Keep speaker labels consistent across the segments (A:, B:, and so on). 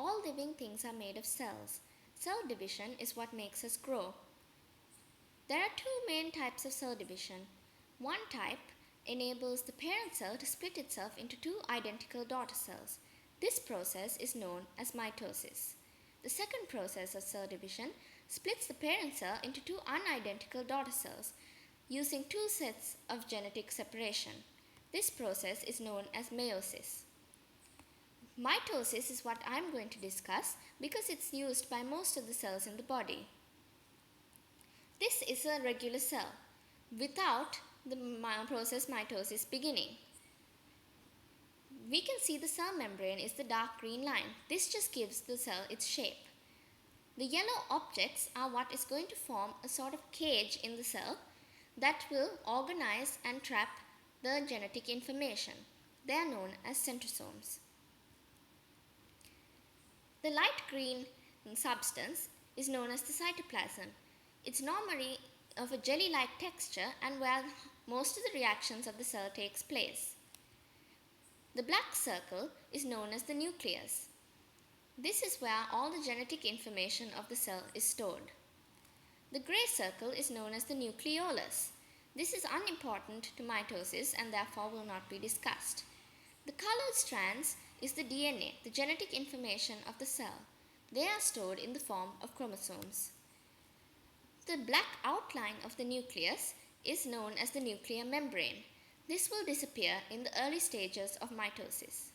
A: all living things are made of cells. Cell division is what makes us grow. There are two main types of cell division. One type enables the parent cell to split itself into two identical daughter cells. This process is known as mitosis. The second process of cell division splits the parent cell into two unidentical daughter cells using two sets of genetic separation. This process is known as meiosis. Mitosis is what I am going to discuss because it's used by most of the cells in the body. This is a regular cell without the process mitosis beginning. We can see the cell membrane is the dark green line. This just gives the cell its shape. The yellow objects are what is going to form a sort of cage in the cell that will organize and trap the genetic information. They are known as centrosomes. The light green substance is known as the cytoplasm. It's normally of a jelly-like texture and where most of the reactions of the cell takes place. The black circle is known as the nucleus. This is where all the genetic information of the cell is stored. The grey circle is known as the nucleolus. This is unimportant to mitosis and therefore will not be discussed. The colored strands is the DNA, the genetic information of the cell. They are stored in the form of chromosomes. The black outline of the nucleus is known as the nuclear membrane. This will disappear in the early stages of mitosis.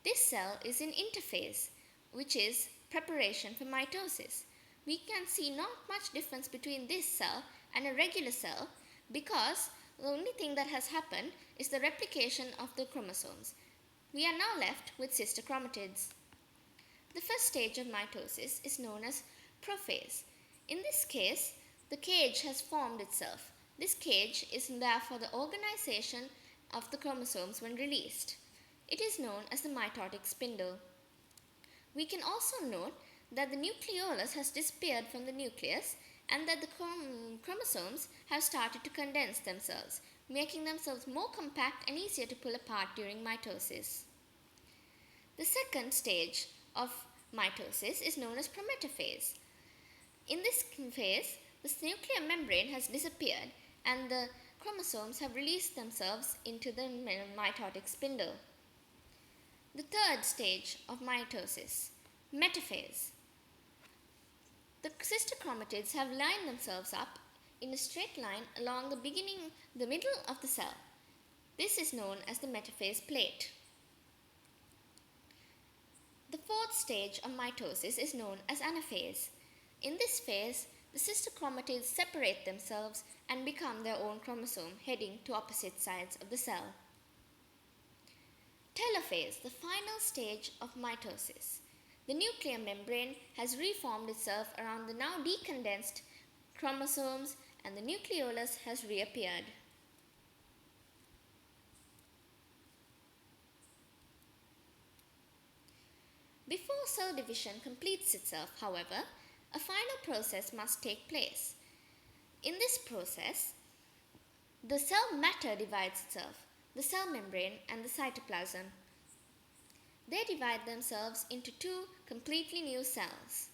A: This cell is in interphase, which is preparation for mitosis. We can see not much difference between this cell and a regular cell because the only thing that has happened is the replication of the chromosomes. We are now left with sister chromatids. The first stage of mitosis is known as prophase. In this case, the cage has formed itself. This cage is therefore the organization of the chromosomes when released. It is known as the mitotic spindle. We can also note that the nucleolus has disappeared from the nucleus and that the chromosomes have started to condense themselves, making themselves more compact and easier to pull apart during mitosis. The second stage of mitosis is known as prometaphase. In this phase, the nuclear membrane has disappeared and the chromosomes have released themselves into the mitotic spindle. The third stage of mitosis, metaphase. The sister chromatids have lined themselves up in a straight line along the middle of the cell. This is known as the metaphase plate. The fourth stage of mitosis is known as anaphase. In this phase, the sister chromatids separate themselves and become their own chromosome, heading to opposite sides of the cell. Telophase, the final stage of mitosis. The nuclear membrane has reformed itself around the now decondensed chromosomes and the nucleolus has reappeared. Before cell division completes itself, however, a final process must take place. In this process, the cell matter divides itself, the cell membrane and the cytoplasm. They divide themselves into two completely new cells.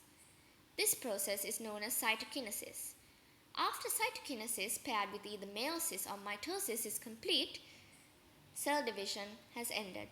A: This process is known as cytokinesis. After cytokinesis paired with either meiosis or mitosis is complete, cell division has ended.